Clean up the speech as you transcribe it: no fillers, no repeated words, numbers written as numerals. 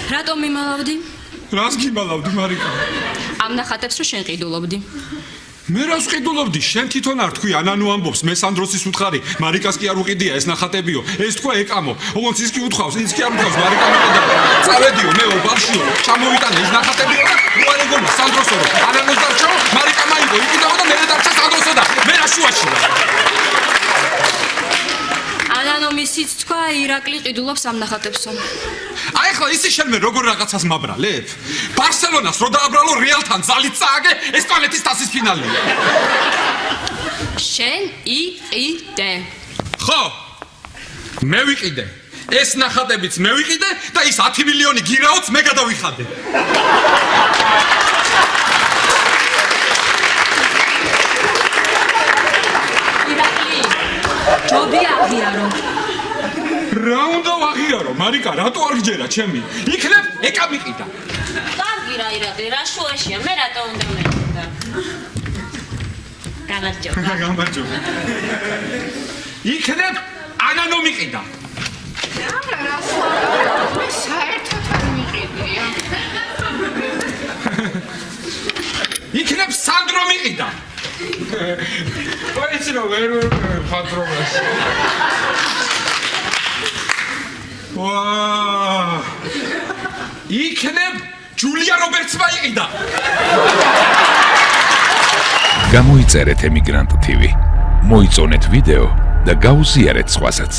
რატომ მიმალავდი? რას გიმალავდი, მარიკა? ამ ნახატებს რომ შენ ყიდულობდი. მე რას ყიდულობდი? შენ თვითონ არ თქვი, ანანუ ამბობს, მე სანდროსის უთხარი, მარიკას კი არ უყიდია ეს ნახატებიო. ეს თქვა ეკამო. ოღონდ ის კი უთხოვს, ის კი არ უთხოვს, მარიკა მიყიდა. წავედიო, მე ობალშიო, ჩამოვიტანე ეს ნახატებიო და უარეგომა სანდროსო, ანანოს დარჩო, მარიკა მაიგო, იყიდაო და მე დარჩა სანდროსო და მე რა შუაში ვარ. ანანო მისიც თქვა ირაკლი ყიდულობს ამ ნახატებსო. აი ახლა ისი შენ მე როგორ რაღაცას მაბრალებ? ბარსელონას რო დააბრალო რეალთან ძალით წააგე ესპანეთის თასის ფინალია. შენ იყიდე. ხო? მე ვიყიდე. ეს ნახატებიც მე ვიყიდე და ის 10 მილიონი გირაოც მე გადავიხადე. ირაკლი, ჯობია აღიარო. რა უნდა ვაღიარო, მარიკა, რატო არ გჯერა ჩემი? იქნებ ეკა მიყიდა. კარგირა ირაკლი, რა შუაშია, მე რატო უნდა მეყიდა? გამარჯობა. გამარჯობა. იქნებ ანანო მიყიდა. არა, რას მე საერთოდ არ მიყიდია. იქნებ სანდრო მიყიდა. ვაიცი რომ ვერ ფატრობას. ვაა! იქნებ ჯულია რობერტსმა იყიდა. გამოიწერეთ emigrant TV. მოიწონეთ ვიდეო და გაუზიარეთ სხვასაც.